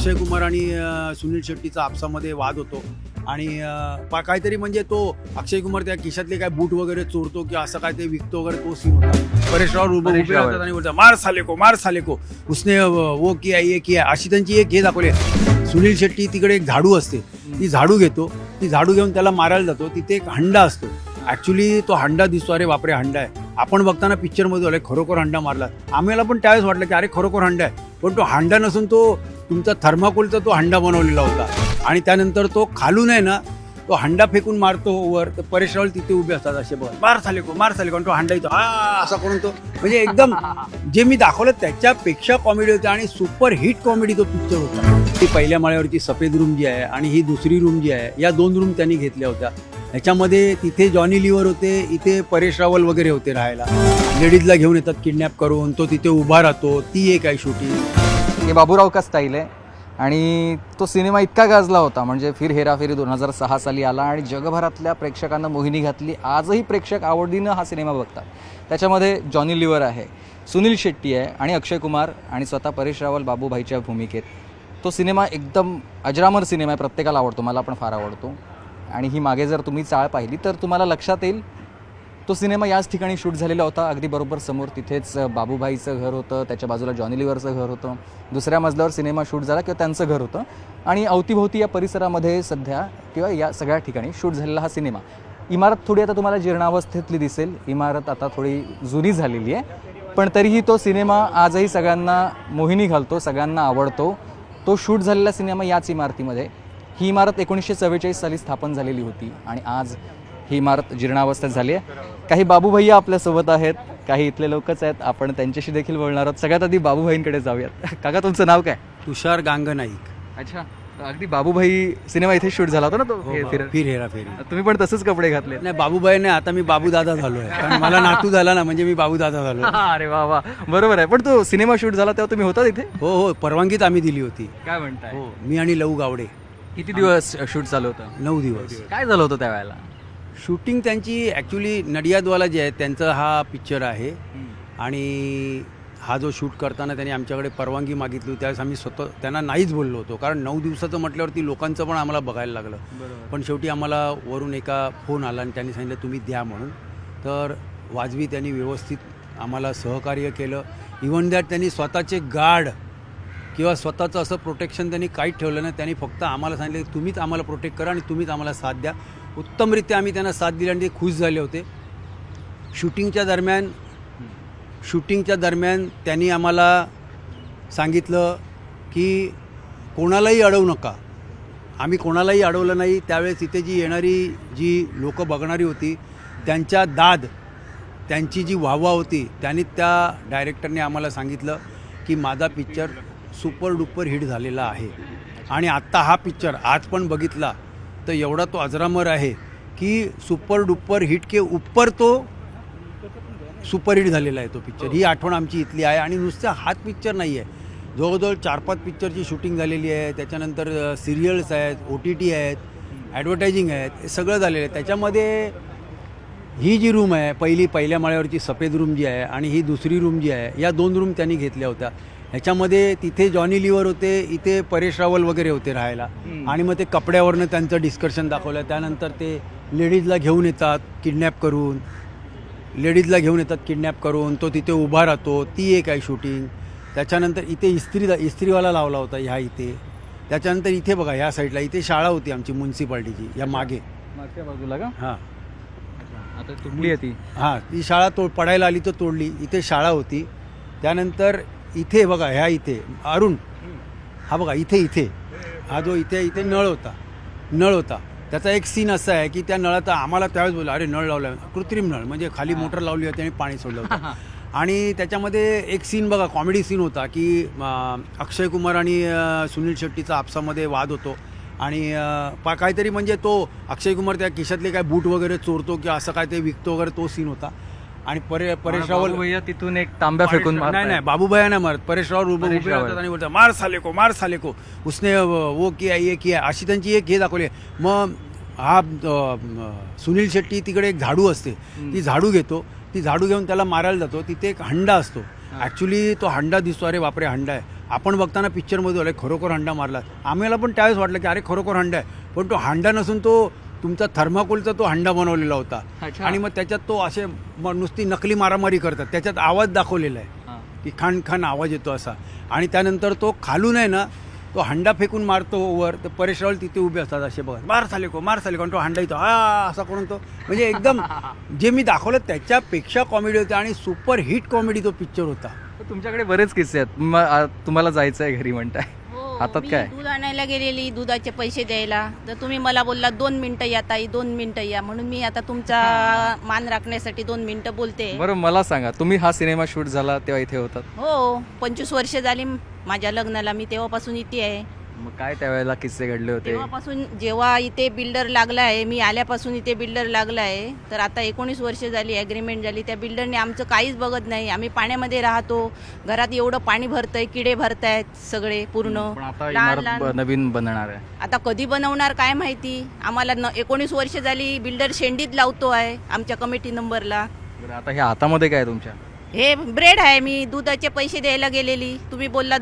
अक्षय कुमार आणि सुनील शेट्टीचा आपसामध्ये वाद होतो आणि काहीतरी म्हणजे तो अक्षय कुमार त्या खिशातले काय बूट वगैरे चोरतो की असं काय ते विकतो वगैरे तो सीन होता. परेश रावल उभे राहतात आणि बोलतात मार साले को उसने वो किया ये किया अशी त्यांची एक हे दाखवली. सुनील शेट्टी तिकडे एक झाडू असते, ती झाडू घेतो, ती झाडू घेऊन त्याला मारायला जातो. तिथे एक हंडा असतो. ऍक्च्युली तो हंडा दिसतो, अरे बापरे हंडा आहे. आपण बघताना पिक्चरमध्ये आले खरोखर हंडा मारला. आम्हाला पण त्यावेळेस वाटलं की अरे खरोखर हंडा आहे, पण तो हंडा नसून तो तुमचा थर्माकोलचा तो हंडा बनवलेला होता. आणि त्यानंतर तो खालून आहे ना तो हंडा फेकून मारतो वर, तर परेश रावल तिथे उभे असतात असे बघ मार साले को आणि तो हंडा येतो असा करून तो म्हणजे एकदम जे मी दाखवलं त्याच्यापेक्षा कॉमेडी होती आणि सुपर हिट कॉमेडी तो पिक्चर होता. ती पहिल्या माळ्यावरची सफेद रूम जी आहे आणि ही दुसरी रूम जी आहे, या 2 रूम त्यांनी घेतल्या होत्या. ह्याच्यामध्ये तिथे जॉनी लिव्हर होते, इथे परेश रावल वगैरे होते राहायला. लेडीजला घेऊन येतात किडनॅप करून, तो तिथे उभा राहतो, ती एक आहे शूटिंग. हे बाबूराव का स्टाईल आहे आणि तो सिनेमा इतका गाजला होता, म्हणजे फिर हेराफेरी 2006 साली आला आणि जगभरातल्या प्रेक्षकांना मोहिनी घातली. आजही प्रेक्षक आवडीनं हा सिनेमा बघतात. त्याच्यामध्ये जॉनी लिव्हर आहे, सुनील शेट्टी आहे आणि अक्षय कुमार आणि स्वतः परेश रावल बाबूभाईच्या भूमिकेत. तो सिनेमा एकदम अजरामर सिनेमा आहे, प्रत्येकाला आवडतो, मला पण फार आवडतो. आणि ही मागे जर तुम्ही चाळ पाहिली तर तुम्हाला लक्षात येईल तो सिनेमा याच ठिकाणी शूट झालेला होता. अगदी बरोबर समोर तिथेच बाबूभाईचं घर होतं, त्याच्या बाजूला जॉनी लिव्हरचं घर होतं, दुसऱ्या मजल्यावर सिनेमा शूट झाला किंवा त्यांचं घर होतं. आणि अवतीभोवती या परिसरामध्ये सध्या किंवा या सगळ्या ठिकाणी शूट झालेला हा सिनेमा. इमारत थोडी आता तुम्हाला जीर्णावस्थेतली दिसेल, इमारत आता थोडी जुनी झालेली आहे, पण तरीही तो सिनेमा आजही सगळ्यांना मोहिनी घालतो, सगळ्यांना आवडतो. तो शूट झालेला सिनेमा याच इमारतीमध्ये. ही इमारत 1944 साली स्थापन झालेली होती आणि आज ही इमारत जीर्णावस्थेत झाली आहे. काही बाबूभैया आपल्यासोबत आहेत, काही इथले लोकच आहेत, आपण त्यांच्याशी देखील बोलणार आहोत. सगळ्यात आधी बाबूभाईंकडे जाऊयात. काका तुमचं नाव काय? तुषार गांगनाईक. अच्छा, अगदी बाबूभाई सिनेमा इथे शूट झाला होता ना तो फिर हेराफेरी. तुम्ही पण तसंच कपडे घातले? नाही बाबूबाई नाही, आता मी बाबूदादा झालो आहे, कारण मला नातू झाला ना, म्हणजे मी बाबूदादा झालो. अरे वा वा, बरोबर आहे. पण तो सिनेमा शूट झाला तेव्हा तुम्ही होता तिथे? हो, परवानगीत आम्ही दिली होती. काय म्हणताय? हो, मी आणि लऊ गावडे. किती दिवस शूट चालू होतं? 9 दिवस. काय झालं होतं त्यावेळेला? शूटिंग त्यांची ॲक्च्युली नडियादवाला जे आहे त्यांचा हा पिक्चर आहे आणि हा जो शूट करताना त्यांनी आमच्याकडे परवानगी मागितली होती. त्यावेळेस आम्ही स्वतः त्यांना नाहीच बोललो होतो, कारण 9 दिवसाचं म्हटल्यावरती लोकांचं पण आम्हाला बघायला लागलं. पण शेवटी आम्हाला वरून एका फोन आला आणि त्यांनी सांगितलं तुम्ही द्या म्हणून. तर वाजवी त्यांनी व्यवस्थित आम्हाला सहकार्य केलं. इव्हन दॅट त्यांनी स्वतःचे गार्ड किंवा स्वतःचं असं प्रोटेक्शन त्यांनी काहीच ठेवलं नाही. त्यांनी फक्त आम्हाला सांगितलं की तुम्हीच आम्हाला प्रोटेक्ट करा आणि तुम्हीच आम्हाला साथ द्या. उत्तमरित्या आम्ही त्यांना साथ दिली आणि ते खुश झाले होते. शूटिंगच्या दरम्यान त्यांनी आम्हाला सांगितलं की कोणालाही अडवू नका. आम्ही कोणालाही अडवलं नाही. त्यावेळेस इथे जी येणारी जी लोकं बघणारी होती त्यांच्या त्यांची जी वाहवा होती, त्यांनी त्या डायरेक्टरने आम्हाला सांगितलं की माझा पिक्चर सुपर डुपर हिट झालेला आहे आणि आत्ता हा पिक्चर आज पण बघितला तर एवढा तो अजरामर आहे की सुपर डुपर हिट के ऊपर तो सुपर हिट झालेला आहे तो पिक्चर. ही आठवण आमची इथली आहे. आणि नुसतं हाच पिक्चर नाही आहे, जवळजवळ 4-5 पिक्चरची शूटिंग झालेली आहे. त्याच्यानंतर सिरियल्स आहेत, OTT आहेत, ॲडव्हर्टायझिंग आहेत, हे सगळं झालेलं आहे. त्याच्यामध्ये ही जी रूम आहे पहिल्या माळ्यावरची सफेद रूम जी आहे आणि ही दुसरी रूम जी आहे, या 2 रूम त्यांनी घेतल्या होत्या. ह्याच्यामध्ये तिथे जॉनी लिव्हर होते, इथे परेश रावल वगैरे होते राहायला. आणि मग ते कपड्यावरनं त्यांचं डिस्कशन दाखवलं. त्यानंतर ते लेडीजला घेऊन येतात किडनॅप करून, तो तिथे उभा राहतो, ती एक आहे शूटिंग. त्याच्यानंतर इथे इस्त्रीवाला लावला होता ह्या इथे. त्याच्यानंतर इथे बघा ह्या साईडला इथे शाळा होती आमची म्युन्सिपाल्टीची, या मागच्या बाजूला का? हां, आता तुटली आहे ती. हां, ती शाळा पडायला आली तर तोडली. इथे शाळा होती. त्यानंतर इथे बघा ह्या इथे अरुण, हा बघा इथे हा जो इथे नळ होता. त्याचा एक सीन असा आहे की त्या नळात आम्हाला त्यावेळेस बोलला अरे नळ लावला, कृत्रिम नळ म्हणजे खाली मोटर लावली होती आणि पाणी सोडलं होतं. आणि त्याच्यामध्ये एक सीन बघा कॉमेडी सीन होता की अक्षय कुमार आणि सुनील शेट्टीचा आपसामध्ये वाद होतो आणि काहीतरी म्हणजे तो अक्षय कुमार त्या खिशातले काय बूट वगैरे चोरतो की असं काय ते विकतो वगैरे तो सीन होता. आणि परेश रावल तिथून एक तांब्या फेकून नाही बाबूभाई नाही मारत, परेश रावल उभे राहतात आणि बोलतात मार साले को उसने वो किया ये किया अशी त्यांची एक हे दाखवली. मग हा सुनील शेट्टी तिकडे एक झाडू असते, ती झाडू घेतो, ती झाडू घेऊन त्याला मारायला जातो. तिथे एक हंडा असतो. ॲक्च्युली तो हंडा दिसतो, अरे बापरे हंडा आहे, आपण बघताना पिक्चरमध्ये अरे खरोखर हंडा मारला. आम्हाला पण त्यावेळेस वाटलं की अरे खरोखर हंडा आहे, पण तो हंडा नसून तो तुमचा थर्माकोलचा तो हंडा बनवलेला होता. आणि मग त्याच्यात तो असे नुसती नकली मारामारी करतात, त्याच्यात आवाज दाखवलेला आहे की खान खान आवाज येतो असा. आणि त्यानंतर तो खालून आहे ना तो हंडा फेकून मारतो वर, तर परेश रावल तिथे उभे असतात असे बघा, मार साले को आणि तो हंडा येतो असा करून तो म्हणजे एकदम जे मी दाखवलं त्याच्यापेक्षा कॉमेडी होती आणि सुपर हिट कॉमेडी तो पिक्चर होता. तुमच्याकडे बरेच किस्से आहेत. तुम्हाला जायचं आहे घरी म्हणताय, हातात मी काय? दूध आणायला गेलेली, दुधाचे पैसे द्यायला, तर तुम्ही मला बोलला 2 मिनिटं या ताई, 2 मिनिटं या, म्हणून मी आता तुमचा मान राखण्यासाठी 2 मिनिटं बोलते. बरं मला सांगा, तुम्ही हा सिनेमा शूट झाला तेव्हा इथे होतात? हो, 25 वर्ष झाली माझ्या लग्नाला, मी तेव्हापासून इथे आहे. मग काय त्यावेळेला किस्से घडले होते? तेव्हापासून जेव्हा इथे बिल्डर लागला आहे, मी आल्यापासून इथे बिल्डर लागला आहे, तर आता 19 वर्ष झाली, ॲग्रीमेंट झाली. त्या बिल्डरने आमचं काहीच बघत नाही. आम्ही पाण्यामध्ये राहतो, घरात एवढं पाणी भरतंय, किडे भरतायत सगळे पूर्ण. पण आता लहान इमारत नवीन बनणार आहे. आता कधी बनवणार काय माहिती. आम्हाला 19 वर्ष झाली बिल्डर शेंडीत लावतो आहे आमच्या कमिटी नंबरला. बरं आता हे हातामध्ये काय तुमच्या? हे ब्रेड आहे. मी दुधाचे पैसे द्यायला गेलेली, तुम्ही बोलला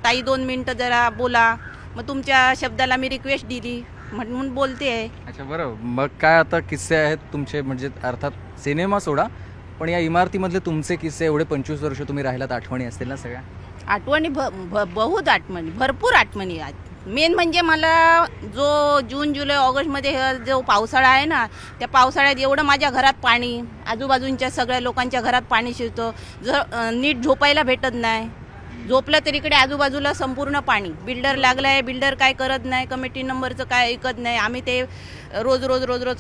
ताई 2 मिनिटं जरा बोला, मग तुमच्या शब्दाला मी रिक्वेस्ट दिली म्हणून बोलते आहे. अच्छा बरं, मग काय आता किस्से आहेत तुमचे, म्हणजे अर्थात सिनेमा सोडा, पण या इमारतीमधले तुमचे किस्से एवढे 25 वर्ष तुम्ही राहिलात, आठवणी असतील ना सगळ्या? आठवणी बहुत आठवणी, भरपूर आठवणी आहेत. मेन म्हणजे मला जो जून जुलै ऑगस्टमध्ये जो पावसाळा आहे ना, त्या पावसाळ्यात एवढं माझ्या घरात पाणी, आजूबाजूंच्या सगळ्या लोकांच्या घरात पाणी शिरतं, जर नीट झोपायला भेटत नाही, झोपलं तर इकडे आजूबाजूला संपूर्ण पाणी. बिल्डर लागला आहे, बिल्डर काय करत नाही, कमिटी नंबरचं काय ऐकत नाही. आम्ही ते रोज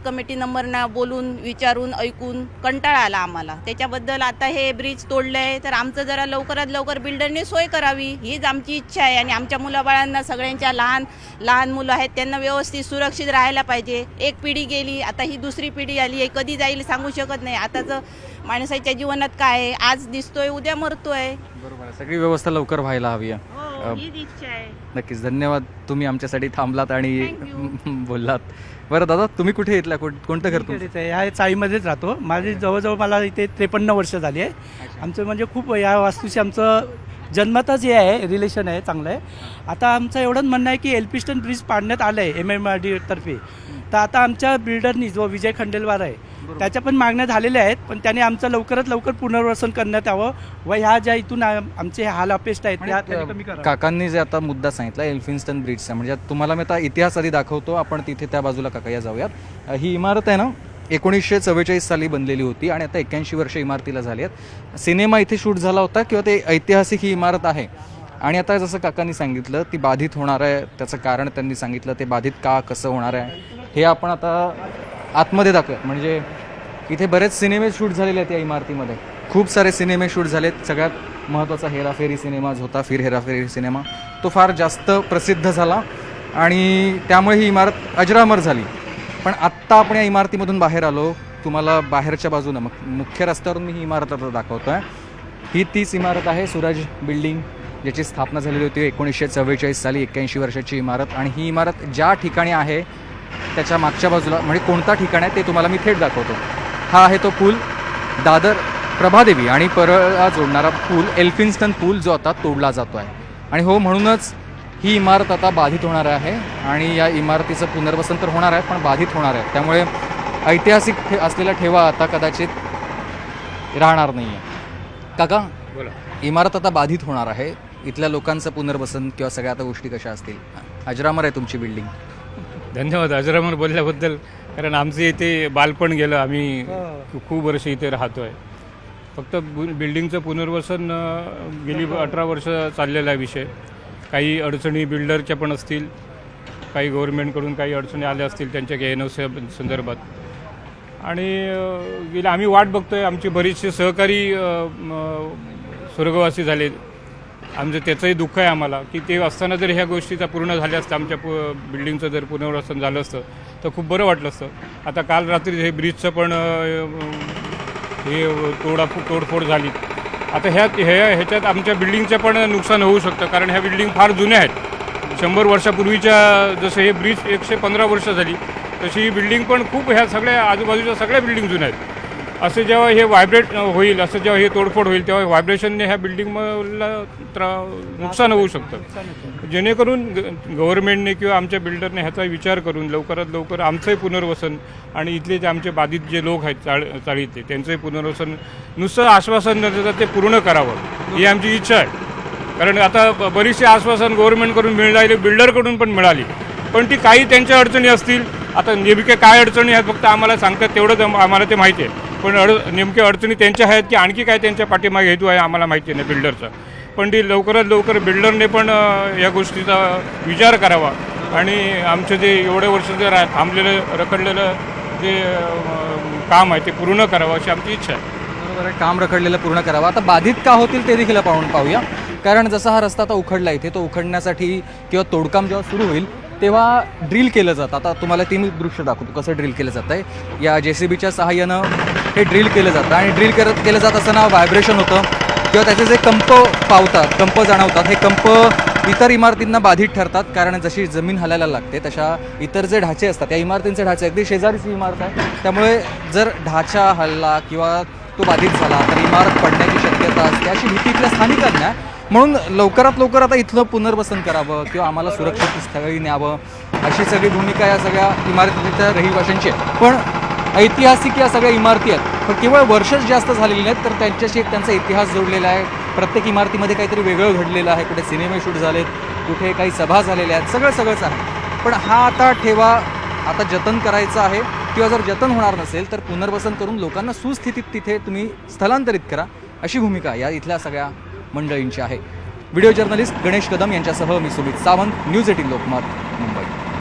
कमिटी नंबरना बोलून विचारून ऐकून कंटाळा आला आम्हाला. त्याच्याबद्दल आता हे ब्रिज तोडलं आहे, तर आमचं जरा लवकरात लवकर बिल्डरने सोय करावी हीच आमची इच्छा आहे. आणि आमच्या मुलाबाळांना सगळ्यांच्या लहान मुलं आहेत, त्यांना व्यवस्थित सुरक्षित राहायला पाहिजे. एक पिढी गेली, आता ही दुसरी पिढी आली आहे, कधी जाईल सांगू शकत नाही. आताचं माणसाच्या जीवनात काय आहे, आज दिसतोय उद्या मरतोय. बरोबर आहे, सगळी व्यवस्था लवकर व्हायला हवी आहे. हीच इच्छा आहे. नक्कीच, धन्यवाद. तुम्ही आमच्यासाठी थांबलात आणि बोललात. बरं दादा, तुम्ही कुठे येतला, कोणतं घर तुमचं? ह्या चाळीमध्येच राहतो. माझी जवळजवळ मला इथे 53 वर्ष झाली आहे. आमचं म्हणजे खूप या वास्तूशी आमचं जन्मतच हे आहे, रिलेशन आहे, चांगलं आहे. आता आमचं एवढंच म्हणणं आहे की एल्फिस्टन ब्रिज पाडण्यात आलं आहे MMRD तर्फे. तर आता आमच्या बिल्डरनी जो विजय खंडेलवार आहे त्याच्या पण मागण्या झालेल्या आहेत, पण त्याने आमचं लवकरात लवकर पुनर्वसन करण्यात यावं व ह्या ज्या इथून आमचे हाल अपेष्ट आहेत त्या कमी करा. काकांनी जे आता मुद्दा सांगितला एल्फिन्स्टन ब्रिजचा, म्हणजे तुम्हाला मी आता इतिहास आधी दाखवतो, आपण तिथे त्या बाजूला काका या जाऊयात. ही इमारत आहे ना 1944 साली बनलेली होती आणि आता 81 वर्ष इमारतीला झाली आहेत. सिनेमा इथे शूट झाला होता किंवा ते ऐतिहासिक ही इमारत आहे. आणि आता जसं काकांनी सांगितलं ती बाधित होणार आहे, त्याचं कारण त्यांनी सांगितलं, ते बाधित का कसं होणार आहे हे आपण आता आतमध्ये दाखवूयात. म्हणजे इथे बरेच सिनेमे शूट झालेले आहेत या इमारतीमध्ये, खूप सारे सिनेमे शूट झालेत. सगळ्यात महत्त्वाचा हेराफेरी सिनेमा जो होता, फिर हेराफेरी सिनेमा, तो फार जास्त प्रसिद्ध झाला आणि त्यामुळे ही इमारत अजरामर झाली. पण आत्ता आपण या इमारतीमधून बाहेर आलो, तुम्हाला बाहेरच्या बाजूनं मुख्य रस्त्यावरून मी ही इमारत आता दाखवतो आहे. ही तीच इमारत आहे, सूरज बिल्डिंग, ज्याची स्थापना झालेली होती 1944 साली, 81 वर्षाची इमारत. आणि ही इमारत ज्या ठिकाणी आहे त्याच्या मागच्या बाजूला, म्हणजे कोणता ठिकाण आहे ते तुम्हाला मी थेट दाखवतो. हा आहे तो पूल, दादर प्रभादेवी आणि परळला जोडणारा पूल, एल्फिन्स्टन पूल, जो आता तोडला जातो आहे. आणि हो, म्हणूनच ही इमारत आता बाधित होणार आहे आणि या इमारतीचं पुनर्वसन तर होणार आहे पण बाधित होणार आहे. त्यामुळे ऐतिहासिक असलेला ठेवा आता कदाचित राहणार नाही आहे. काका बोला, इमारत आता बाधित होणार आहे, इथल्या लोकांचं पुनर्वसन किंवा सगळ्या आता गोष्टी कशा असतील? अजरामर आहे तुमची बिल्डिंग. धन्यवाद अजरामर बोलल्याबद्दल, कारण आमचं इथे बालपण गेलं, आम्ही खूप वर्ष इथे राहतो आहे. फक्त बिल्डिंगचं पुनर्वसन गेली 18 वर्ष चाललेला आहे विषय. काही अडचणी बिल्डरच्या पण असतील, काही गव्हर्नमेंटकडून काही अडचणी आल्या असतील त्यांच्या घेण्याच्या संदर्भात. आणि गेले आम्ही वाट बघतो आहे, आमचे बरेचसे सहकारी स्वर्गवासी झाले, आमचं त्याचंही दुःख आहे आम्हाला की ते असताना जर ह्या गोष्टीचा पूर्ण झाल्या असतं, आमच्या बिल्डिंगचं जर पुनर्वसन झालं असतं तर खूप बरं वाटलं असतं. आता काल रात्री हे ब्रिजचं पण हे तोडफोड झाली. आता ह्याच्यात आमच्या बिल्डिंगचं पण नुकसान होऊ शकतं, कारण ह्या बिल्डिंग फार जुन्या आहेत. 100 वर्षापूर्वीच्या, जसं हे ब्रिज 115 वर्ष झाली, तशी ही बिल्डिंग पण खूप, ह्या सगळ्या आजूबाजूच्या सगळ्या बिल्डिंग जुन्या आहेत. असं जेव्हा हे व्हायब्रेट होईल, असं जेव्हा हे तोडफोड होईल तेव्हा व्हायब्रेशनने ह्या बिल्डिंगला नुकसान होऊ शकतं. जेणेकरून गव्हर्नमेंटने किंवा आमच्या बिल्डरने ह्याचा विचार करून लवकरात लवकर आमचंही पुनर्वसन आणि इथले जे आमचे बाधित जे लोक आहेत चाळीतले त्यांचंही पुनर्वसन नुसतं आश्वासन न देता ते पूर्ण करावं ही आमची इच्छा आहे. कारण आता बरीचशी आश्वासन गव्हर्नमेंटकडून मिळाली, बिल्डरकडून पण मिळाली, पण ती काही त्यांच्या अडचणी असतील. आता नेमके काय अडचणी आहेत फक्त आम्हाला सांगतात तेवढंच आम्हाला ते माहिती आहे, पण नेमक्या अडचणी त्यांच्या आहेत की आणखी काय त्यांच्या पाठीमागे हेतू आहे आम्हाला माहिती नाही बिल्डरचा. पण ती लवकरात लवकर बिल्डरने पण या गोष्टीचा विचार करावा आणि आमचं जे एवढ्या वर्ष जर थांबलेलं रखडलेलं जे काम आहे ते पूर्ण करावं अशी आमची इच्छा आहे. बरोबर आहे, काम रखडलेलं पूर्ण करावं. आता बाधित का होतील ते देखील आपण पाहूया. कारण जसा हा रस्ता आता उखडला इथे, तो उखडण्यासाठी किंवा तोडकाम जेव्हा सुरू होईल तेव्हा ड्रिल केलं जातं. आता तुम्हाला ते मी दृश्य दाखवतो कसं ड्रिल केलं जातं आहे. या JCBच्या सहाय्यानं हे ड्रिल केलं जातं आणि ड्रिल केलं जात असताना व्हायब्रेशन होतं किंवा त्याचे जे कंप जाणवतात, हे कंप इतर इमारतींना बाधित ठरतात. कारण जशी जमीन हलायला लागते तशा इतर जे ढाचे असतात, या इमारतींचे ढाचे अगदी शेजारीच ही इमारत आहे, त्यामुळे जर ढाचा हलला किंवा तो बाधित झाला तर इमारत पडण्याची शक्यता असते अशी भीती इथल्या स्थानिकांना आहे. म्हणून लवकरात लवकर आता इथलं पुनर्वसन करावं किंवा आम्हाला सुरक्षित स्थळी न्यावं अशी सगळी भूमिका या सगळ्या इमारतीच्या रहिवाशांची आहे. पण ऐतिहासिक या सगळ्या इमारती आहेत, पण केवळ वर्षच जास्त झालेली नाहीत तर त्यांच्याशी एक त्यांचा इतिहास जोडलेला आहे. प्रत्येक इमारतीमध्ये काहीतरी वेगळं घडलेलं आहे. कुठे सिनेमे शूट झालेत, कुठे काही सभा झालेल्या आहेत, सगळंच आहे. पण हा आता ठेवा आता जतन करायचा आहे किंवा जर जतन होणार नसेल तर पुनर्वसन करून लोकांना सुस्थितीत तिथे तुम्ही स्थलांतरित करा अशी भूमिका या इथल्या सगळ्या मंडळींची आहे. व्हिडिओ जर्नलिस्ट गणेश कदम यांच्यासह मी सुमित सावंत, न्यूज 18 लोकमत, मुंबई.